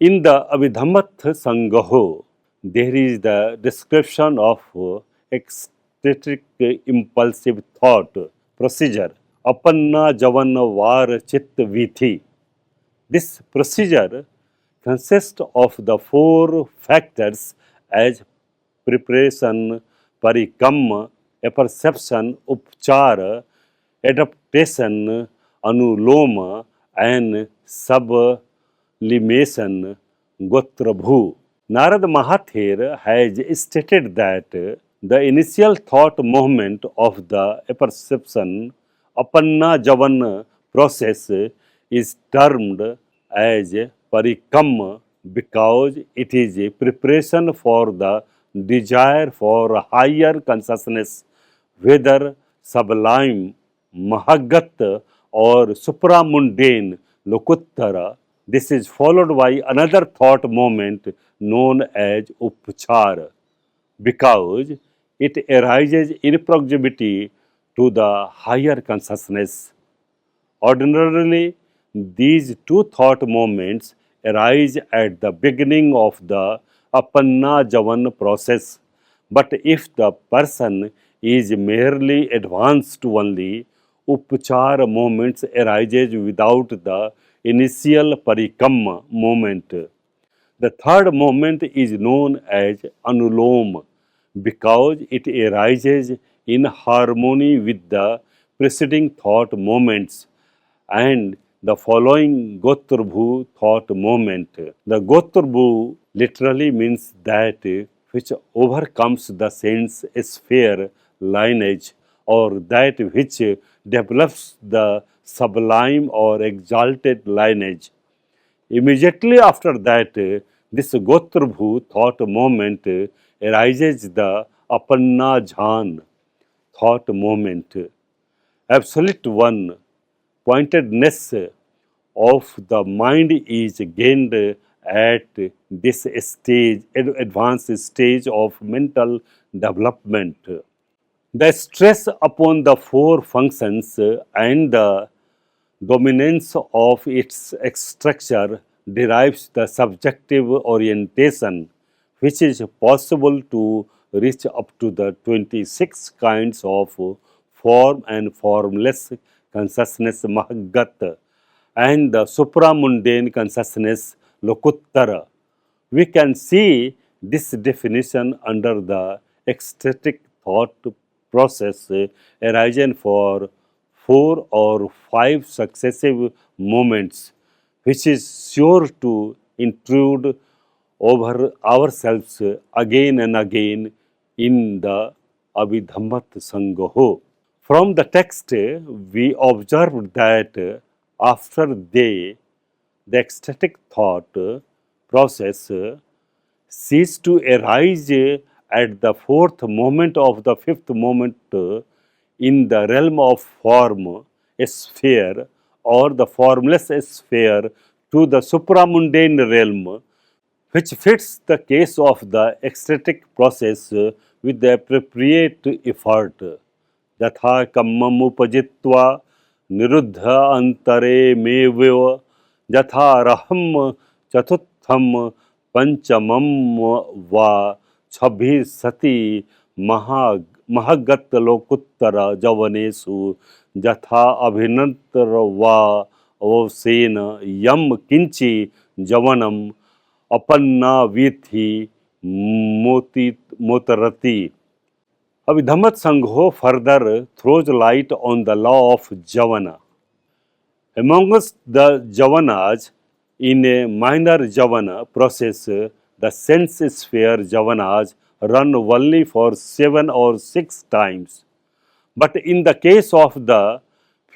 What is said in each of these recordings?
In the Abhidhammat Sangaho, there is the description of ecstatic impulsive thought procedure. Apanna Javan Var Chit Vithi. This procedure consists of the four factors as preparation, parikam, apperception, upchara, adaptation, anuloma, and sublimation, gotrabhu. Narad Mahathir has stated that the initial thought movement of the apperception Apanna Javan process is termed as parikam because it is a preparation for the desire for higher consciousness, whether sublime, mahagat, or supramundane, lokuttara. This is followed by another thought moment known as upchar because it arises in proximity to the higher consciousness. Ordinarily, these two thought moments arise at the beginning of the Apanna Javan process. But if the person is merely advanced only, Upachar moments arises without the initial Parikam moment. The third moment is known as Anulom because it arises in harmony with the preceding thought moments and the following Gotrbhu thought moment. The Gotrbhu literally means that which overcomes the sense sphere lineage or that which develops the sublime or exalted lineage. Immediately after that, this Gotrbhu thought moment arises the Apanna Jhan thought moment. Absolute one, pointedness of the mind is gained at this stage, advanced stage of mental development. The stress upon the four functions and the dominance of its structure derives the subjective orientation, which is possible to reach up to the 26 kinds of form and formless consciousness Mahagat and the supramundane consciousness Lokuttara. We can see this definition under the ecstatic thought process arising for 4 or 5 successive moments, which is sure to intrude over ourselves again and again in the Abhidhammat Sangaho. From the text, we observe that after the ecstatic thought process cease to arise at the fourth moment of the fifth moment in the realm of form, sphere, or the formless sphere to the supramundane realm, which fits the case of the ecstatic process with the appropriate effort. यथा कम्ममुपजित्वा निरुद्ध अंतरे मेव यथा रहम चतुर्थम पंचमम वा छभिसति महगत लोकुत्तर जवनेषु यथा अभिनंतर वा अवसेन यम किंचि जवनम अपन्ना वीथि मोतरति. Abhidhammat Sangho further throws light on the law of Javana. Amongst the Javanas, in a minor Javana process, the sense sphere Javanas run only for 7 or 6 times. But in the case of the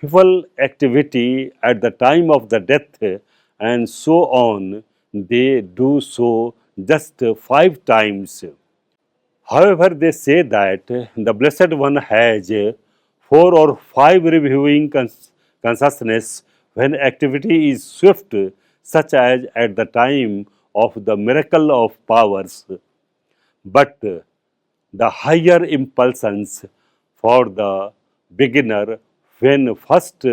full activity at the time of the death and so on, they do so just 5 times. However, they say that the Blessed One has 4 or 5 reviewing consciousness when activity is swift, such as at the time of the miracle of powers. But the higher impulsions for the beginner, when first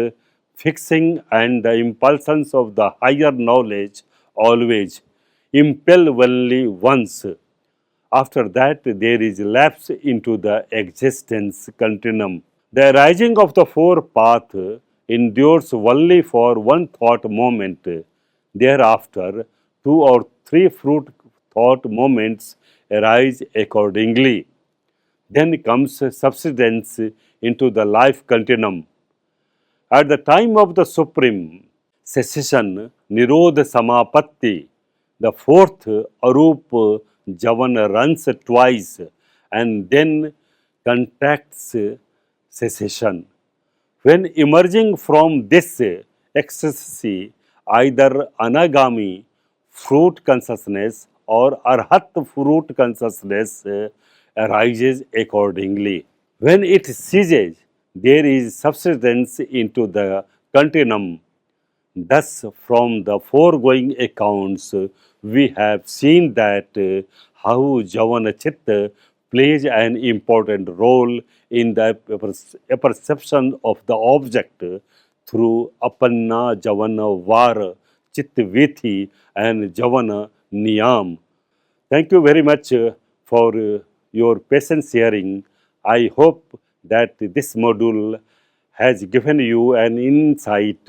fixing, and the impulsions of the higher knowledge always impellibly once. After that, there is lapse into the existence continuum. The rising of the four path endures only for one thought moment. Thereafter, two or three fruit thought moments arise accordingly. Then comes subsidence into the life continuum. At the time of the supreme cessation, Nirodha Samapatti, the fourth Arup Javana runs twice and then contracts cessation. When emerging from this ecstasy, either anagami fruit consciousness or arhat fruit consciousness arises accordingly. When it ceases, there is subsidence into the continuum. Thus, from the foregoing accounts, we have seen that how Javana Chitta plays an important role in the perception of the object through Apanna Javana Var, Chittavithi, and Javana Niyam. Thank you very much for your patience hearing. I hope that this module has given you an insight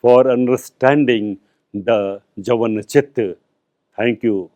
for understanding the Javan Chit. Thank you.